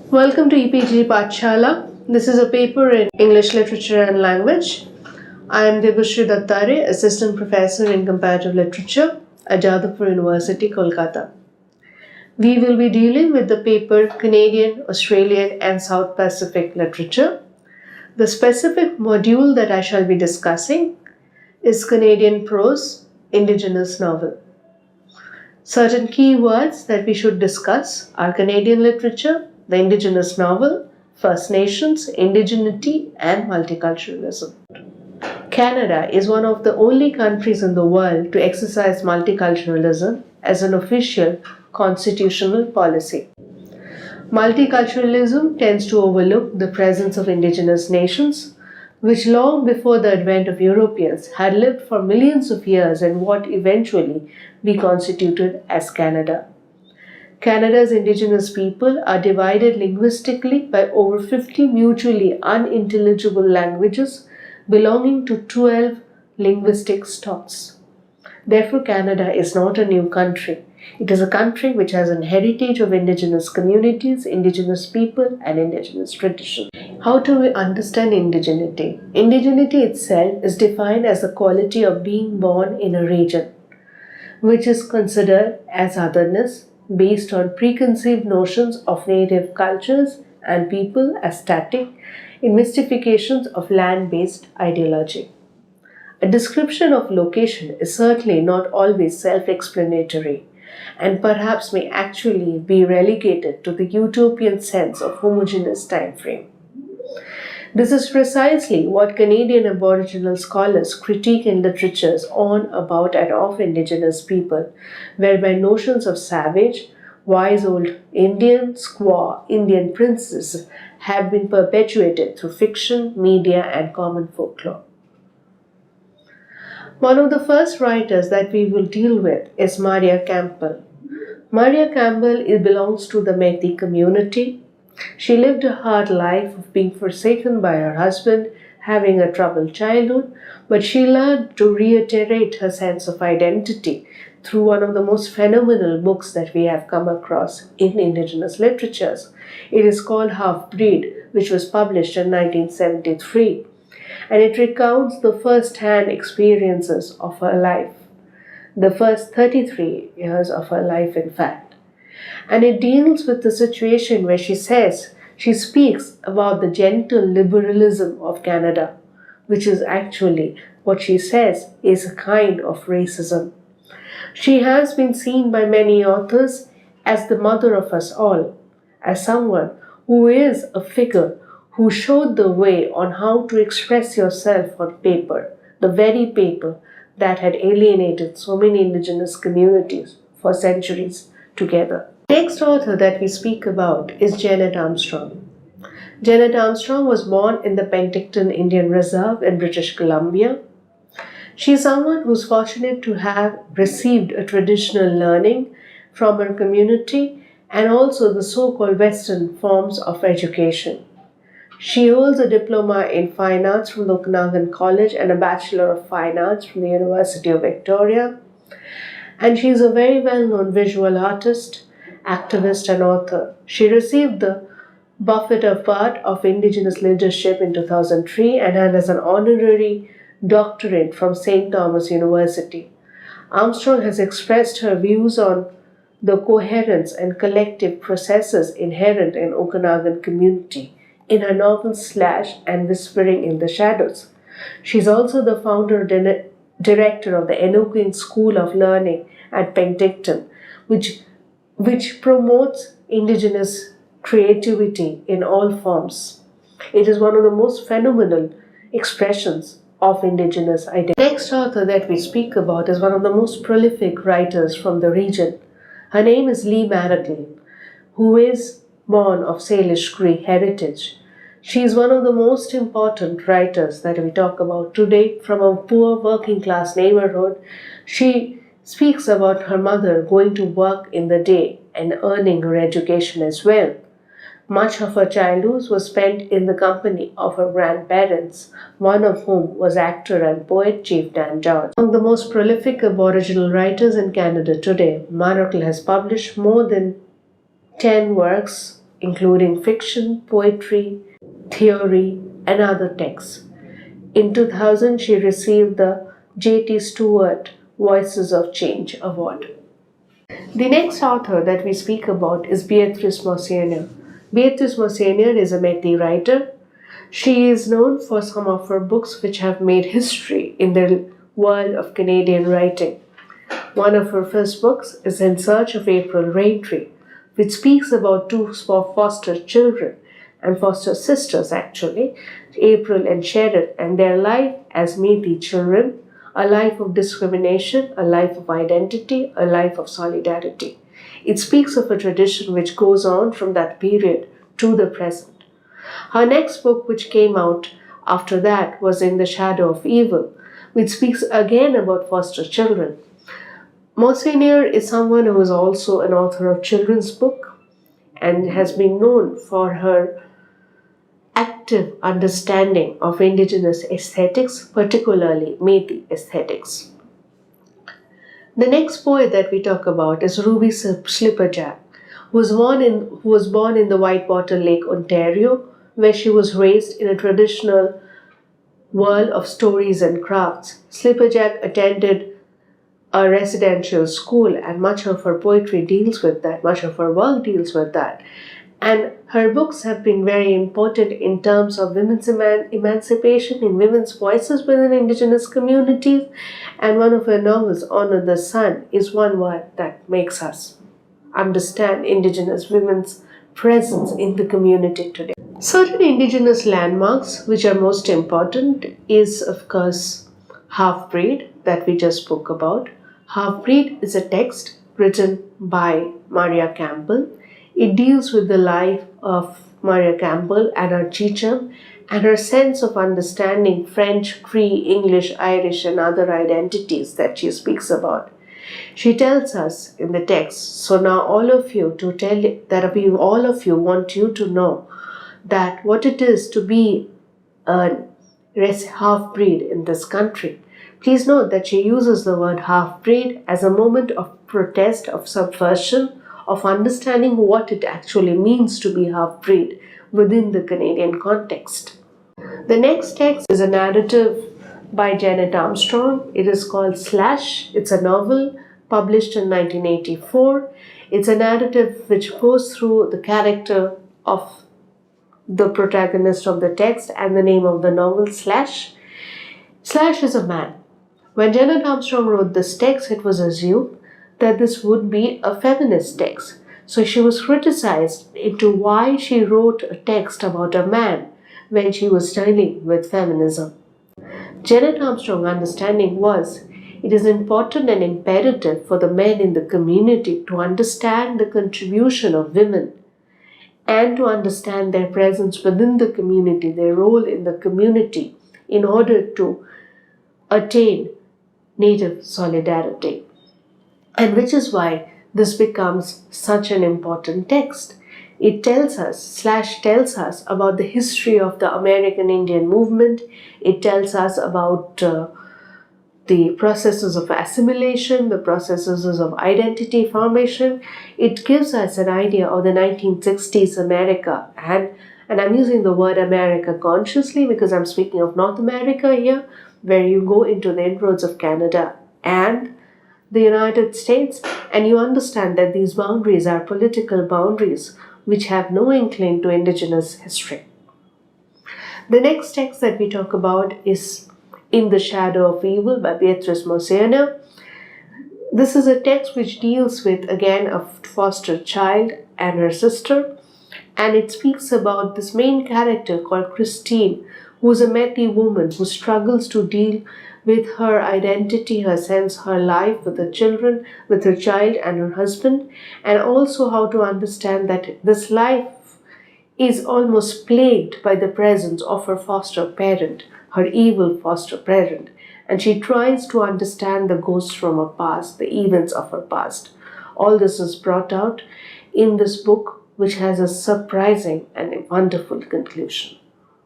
Welcome to EPG Pathshala. This is a paper in English Literature and Language. I am Debashree Dattare, Assistant Professor in Comparative Literature at Jadavpur University, Kolkata. We will be dealing with the paper Canadian, Australian and South Pacific Literature. The specific module that I shall be discussing is Canadian prose, Indigenous novel. Certain key words that we should discuss are Canadian literature, the Indigenous novel, First Nations, Indigenity, and multiculturalism. Canada is one of the only countries in the world to exercise multiculturalism as an official constitutional policy. Multiculturalism tends to overlook the presence of Indigenous nations, which long before the advent of Europeans had lived for millions of years in what eventually we constituted as Canada. Canada's Indigenous people are divided linguistically by over 50 mutually unintelligible languages belonging to 12 linguistic stocks. Therefore, Canada is not a new country. It is a country which has a heritage of Indigenous communities, Indigenous people, and Indigenous tradition. How do we understand indigeneity? Indigeneity itself is defined as the quality of being born in a region, which is considered as otherness, based on preconceived notions of native cultures and people as static in mystifications of land-based ideology. A description of location is certainly not always self-explanatory and perhaps may actually be relegated to the utopian sense of homogeneous time frame. This is precisely what Canadian Aboriginal scholars critique in literatures on, about, and of Indigenous people, whereby notions of savage, wise old Indian, squaw, Indian princess have been perpetuated through fiction, media, and common folklore. One of the first writers that we will deal with is Maria Campbell. Maria Campbell belongs to the Métis community. She lived a hard life of being forsaken by her husband, having a troubled childhood, but she learned to reiterate her sense of identity through one of the most phenomenal books that we have come across in Indigenous literatures. It is called Half-Breed, which was published in 1973, and it recounts the first-hand experiences of her life, the first 33 years of her life, in fact. And it deals with the situation where she speaks about the gentle liberalism of Canada, which is actually what she says is a kind of racism. She has been seen by many authors as the mother of us all, as someone who is a figure who showed the way on how to express yourself on paper, the very paper that had alienated so many Indigenous communities for centuries together. The next author that we speak about is Janet Armstrong. Janet Armstrong was born in the Penticton Indian Reserve in British Columbia. She is someone who is fortunate to have received a traditional learning from her community and also the so-called Western forms of education. She holds a diploma in fine arts from the Okanagan College and a Bachelor of Fine Arts from the University of Victoria. And she is a very well-known visual artist, activist, and author. She received the Buffet Award of Indigenous Leadership in 2003 and has an honorary doctorate from St. Thomas University. Armstrong has expressed her views on the coherence and collective processes inherent in Okanagan community in her novel Slash and Whispering in the Shadows. She is also the founder and director of the Enoquin School of Learning at Penticton, which promotes Indigenous creativity in all forms. It is one of the most phenomenal expressions of Indigenous identity. The next author that we speak about is one of the most prolific writers from the region. Her name is Lee Maracle, who is born of Salish Cree heritage. She is one of the most important writers that we talk about today. From a poor working class neighborhood, she speaks about her mother going to work in the day and earning her education as well. Much of her childhood was spent in the company of her grandparents, one of whom was actor and poet Chief Dan George. Among the most prolific Aboriginal writers in Canada today, Maracle has published more than 10 works including fiction, poetry, theory, and other texts. In 2000, she received the J.T. Stewart Voices of Change Award. The next author that we speak about is Beatrice Marciano. Beatrice Marciano is a Métis writer. She is known for some of her books which have made history in the world of Canadian writing. One of her first books is In Search of April Raintree, which speaks about two foster children and foster sisters actually, April and Cheryl, and their life as Métis children, a life of discrimination, a life of identity, a life of solidarity. It speaks of a tradition which goes on from that period to the present. Her next book, which came out after that, was In the Shadow of Evil, which speaks again about foster children. Marciano is someone who is also an author of children's book and has been known for her active understanding of Indigenous aesthetics, particularly Métis aesthetics. The next poet that we talk about is Ruby Slipperjack, who was born in the Whitewater Lake, Ontario, where she was raised in a traditional world of stories and crafts. Slipperjack attended a residential school, and much of her poetry deals with that, much of her work deals with that. And her books have been very important in terms of women's emancipation, in women's voices within Indigenous communities. And one of her novels, Honor the Sun, is one word that makes us understand Indigenous women's presence in the community today. Certain Indigenous landmarks which are most important is, of course, Half-Breed that we just spoke about. Half-Breed is a text written by Maria Campbell. It deals with the life of Maria Campbell and her teacher and her sense of understanding French, Cree, English, Irish, and other identities that she speaks about. She tells us in the text, so now all of you want you to know that what it is to be a half-breed in this country. Please note that she uses the word half-breed as a moment of protest, of subversion, of understanding what it actually means to be half-breed within the Canadian context. The next text is a narrative by Janet Armstrong. It is called Slash. It's a novel published in 1984. It's a narrative which goes through the character of the protagonist of the text and the name of the novel, Slash. Slash is a man. When Janet Armstrong wrote this text, it was assumed that this would be a feminist text. So she was criticized into why she wrote a text about a man when she was dealing with feminism. Janet Armstrong's understanding was it is important and imperative for the men in the community to understand the contribution of women and to understand their presence within the community, their role in the community, in order to attain Native solidarity. And which is why this becomes such an important text. It tells us, Slash tells us about the history of the American Indian movement. It tells us about the processes of assimilation, the processes of identity formation. It gives us an idea of the 1960s America. And I'm using the word America consciously because I'm speaking of North America here, where you go into the inroads of Canada and the United States, and you understand that these boundaries are political boundaries which have no inkling to Indigenous history. The next text that we talk about is In the Shadow of Evil by Beatrice Marciano. This is a text which deals with, again, a foster child and her sister, and it speaks about this main character called Christine, who is a Métis woman who struggles to deal with her identity, her sense, her life with her children, with her child and her husband, and also how to understand that this life is almost plagued by the presence of her foster parent, her evil foster parent, and she tries to understand the ghosts from her past, the events of her past. All this is brought out in this book, which has a surprising and wonderful conclusion.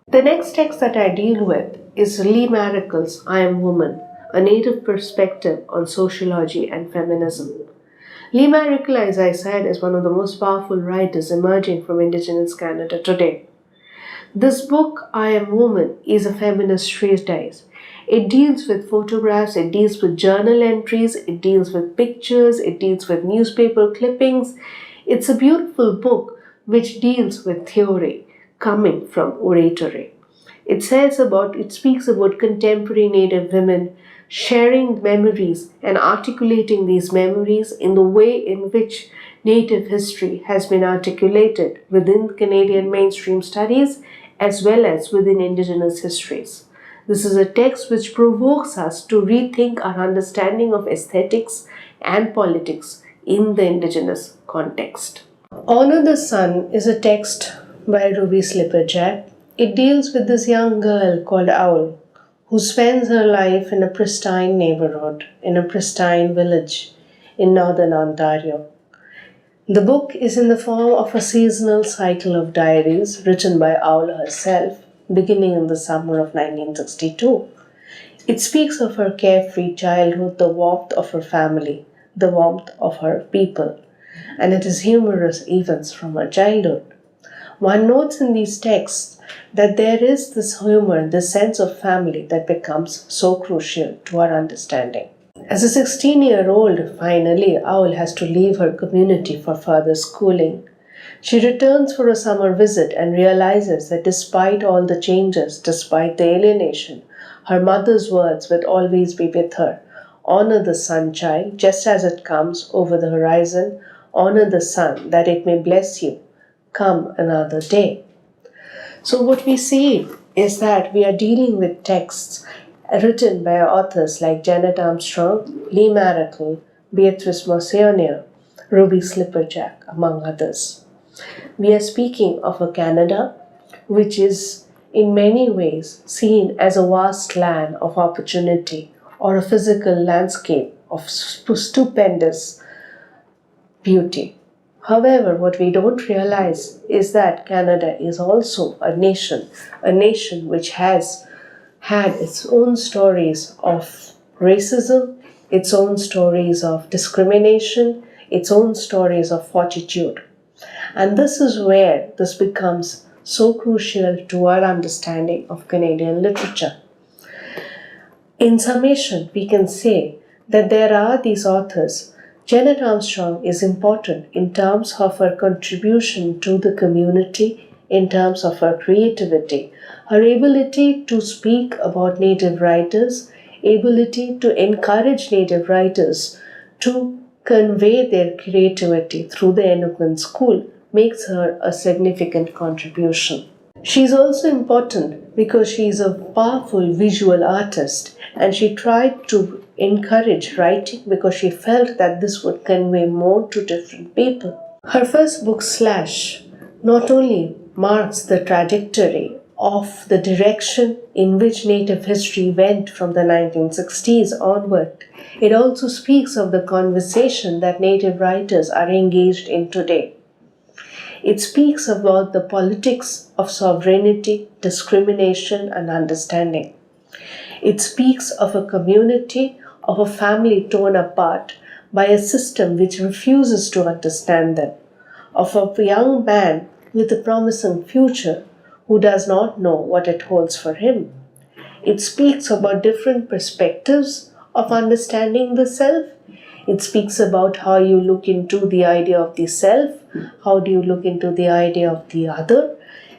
The next text that I deal with is Lee Maracle's I Am Woman, a Native perspective on sociology and feminism. Maracle, as I said, is one of the most powerful writers emerging from Indigenous Canada today. This book, I Am Woman, is a feminist treatise. It deals with photographs, it deals with journal entries, it deals with pictures, it deals with newspaper clippings. It's a beautiful book which deals with theory coming from oratory. It speaks about contemporary Native women sharing memories and articulating these memories in the way in which Native history has been articulated within Canadian mainstream studies as well as within Indigenous histories. This is a text which provokes us to rethink our understanding of aesthetics and politics in the Indigenous context. Honor the Sun is a text by Ruby Slipperjack. It deals with this young girl called Owl who spends her life in a pristine neighborhood, in a pristine village in northern Ontario. The book is in the form of a seasonal cycle of diaries written by Owl herself, beginning in the summer of 1962. It speaks of her carefree childhood, the warmth of her family, the warmth of her people, and it is humorous events from her childhood. One notes in these texts that there is this humor, this sense of family that becomes so crucial to our understanding. As a 16-year-old, finally, Owl has to leave her community for further schooling. She returns for a summer visit and realizes that despite all the changes, despite the alienation, her mother's words will always be with her. Honor the sun, child, just as it comes over the horizon. Honor the sun, that it may bless you. Come another day. So what we see is that we are dealing with texts written by authors like Janet Armstrong, Maracle, Beatrice Marciano, Ruby Slipperjack, among others. We are speaking of a Canada which is in many ways seen as a vast land of opportunity or a physical landscape of stupendous beauty. However, what we don't realize is that Canada is also a nation which has had its own stories of racism, its own stories of discrimination, its own stories of fortitude. And this is where this becomes so crucial to our understanding of Canadian literature. In summation, we can say that there are these authors. Janet Armstrong is important in terms of her contribution to the community, in terms of her creativity, her ability to speak about Native writers, ability to encourage Native writers to convey their creativity through the Eloquent School makes her a significant contribution. She is also important because she is a powerful visual artist and she tried to encourage writing because she felt that this would convey more to different people. Her first book, Slash, not only marks the trajectory of the direction in which Native history went from the 1960s onward, it also speaks of the conversation that Native writers are engaged in today. It speaks about the politics of sovereignty, discrimination, and understanding. It speaks of a community, of a family torn apart by a system which refuses to understand them, of a young man with a promising future who does not know what it holds for him. It speaks about different perspectives of understanding the self. It speaks about how you look into the idea of the self, how do you look into the idea of the other,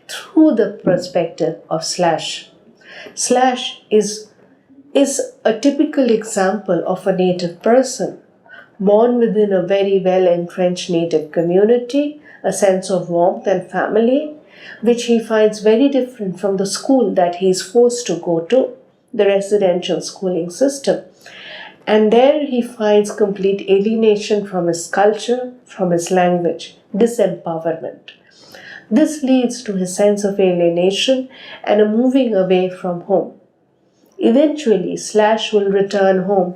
through the perspective of Slash. Slash is a typical example of a Native person, born within a very well-entrenched Native community, a sense of warmth and family, which he finds very different from the school that he is forced to go to, the residential schooling system. And there he finds complete alienation from his culture, from his language, disempowerment. This leads to his sense of alienation and a moving away from home. Eventually, Slash will return home.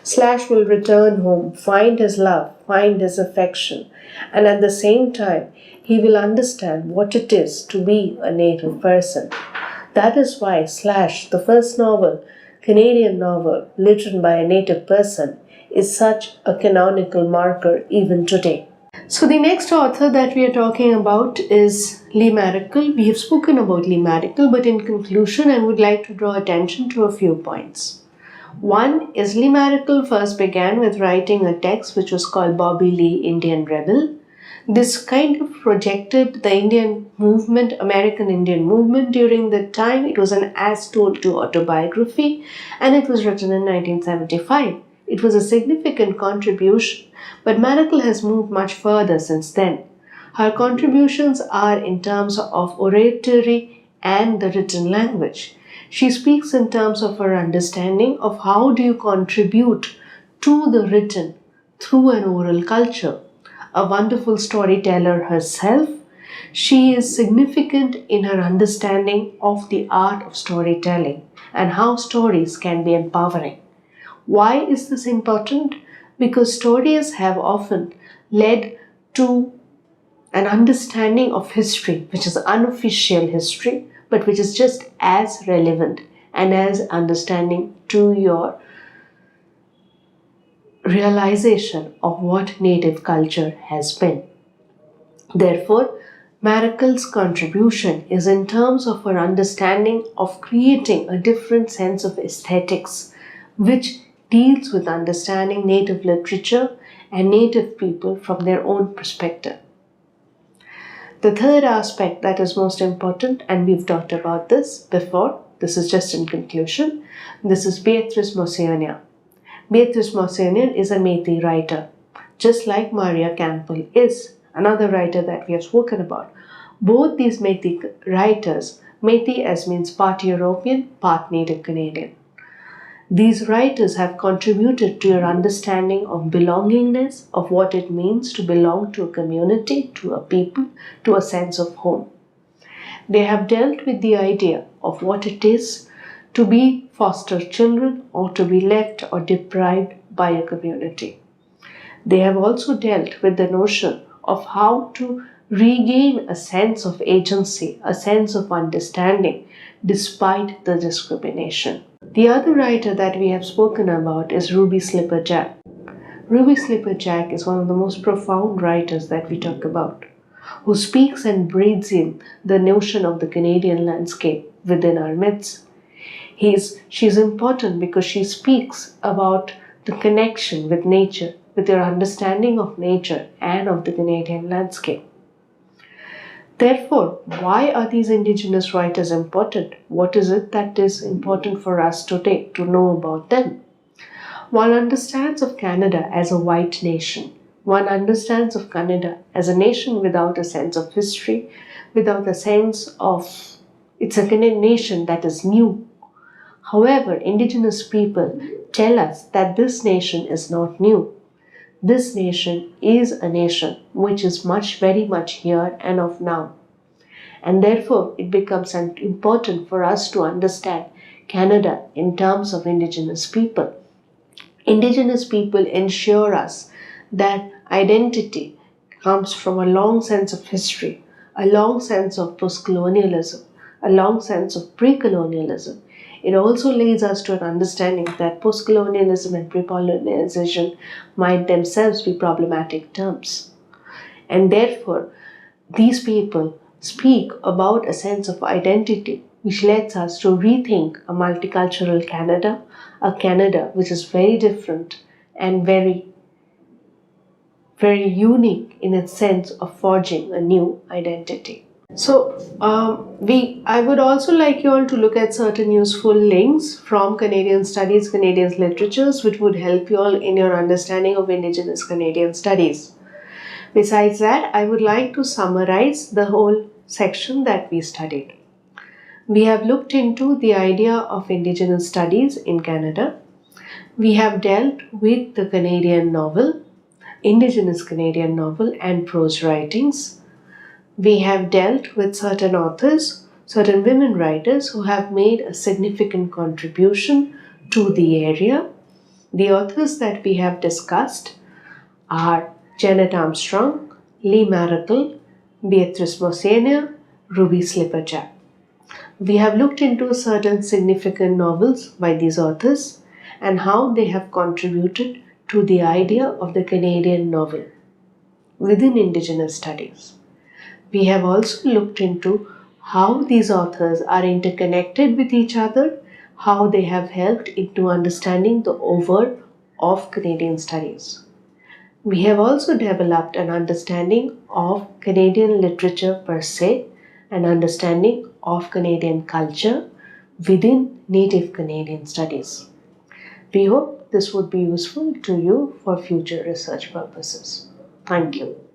Slash will return home, find his love, find his affection, and at the same time, he will understand what it is to be a Native person. That is why Slash, the first novel, Canadian novel written by a Native person, is such a canonical marker even today. So the next author that we are talking about is Lee Maracle. We have spoken about Lee Maracle, but in conclusion, I would like to draw attention to a few points. One is Lee Maracle first began with writing a text which was called Bobby Lee, Indian Rebel. This kind of projected the Indian movement, American Indian movement during that time. It was an as told to autobiography, and it was written in 1975. It was a significant contribution, but Maracle has moved much further since then. Her contributions are in terms of oratory and the written language. She speaks in terms of her understanding of how do you contribute to the written through an oral culture. A wonderful storyteller herself, she is significant in her understanding of the art of storytelling and how stories can be empowering. Why is this important? Because stories have often led to an understanding of history, which is unofficial history, but which is just as relevant and as understanding to your realization of what native culture has been. Therefore, Maracle's contribution is in terms of her understanding of creating a different sense of aesthetics, which deals with understanding native literature and native people from their own perspective. The third aspect that is most important, and we've talked about this before, this is just in conclusion, this is Beatrice Marciano. Beatrice Marciano is a Métis writer, just like Maria Campbell is another writer that we have spoken about. Both these Métis writers, Métis as means part European, part Native Canadian. These writers have contributed to your understanding of belongingness, of what it means to belong to a community, to a people, to a sense of home. They have dealt with the idea of what it is to be foster children or to be left or deprived by a community. They have also dealt with the notion of how to regain a sense of agency, a sense of understanding despite the discrimination. The other writer that we have spoken about is Ruby Slipper-Jack. Ruby Slipper-Jack is one of the most profound writers that we talk about, who speaks and breathes in the notion of the Canadian landscape within our midst. She's important because she speaks about the connection with nature, with your understanding of nature and of the Canadian landscape. Therefore, why are these Indigenous writers important? What is it that is important for us today to know about them? One understands of Canada as a white nation. One understands of Canada as a nation without a sense of history, without a sense of it's a nation that is new. However, Indigenous people tell us that this nation is not new. This nation is a nation which is very much here and of now. And therefore, it becomes important for us to understand Canada in terms of Indigenous people. Indigenous people ensure us that identity comes from a long sense of history, a long sense of post-colonialism, a long sense of pre-colonialism. It also leads us to an understanding that post-colonialism and pre-colonialization might themselves be problematic terms. And therefore, these people speak about a sense of identity which leads us to rethink a multicultural Canada, a Canada which is very different and very unique in its sense of forging a new identity. So, I would also like you all to look at certain useful links from Canadian studies, Canadian literatures, which would help you all in your understanding of Indigenous Canadian studies. Besides that, I would like to summarize the whole section that we studied. We have looked into the idea of Indigenous studies in Canada. We have dealt with the Canadian novel, Indigenous Canadian novel and prose writings. We have dealt with certain authors, certain women writers who have made a significant contribution to the area. The authors that we have discussed are Janet Armstrong, Lee Maracle, Beatrice Marciano, Ruby Slipper-Jack. We have looked into certain significant novels by these authors and how they have contributed to the idea of the Canadian novel within Indigenous studies. We have also looked into how these authors are interconnected with each other, how they have helped into understanding the overall of Canadian studies. We have also developed an understanding of Canadian literature per se, an understanding of Canadian culture within Native Canadian studies. We hope this would be useful to you for future research purposes. Thank you.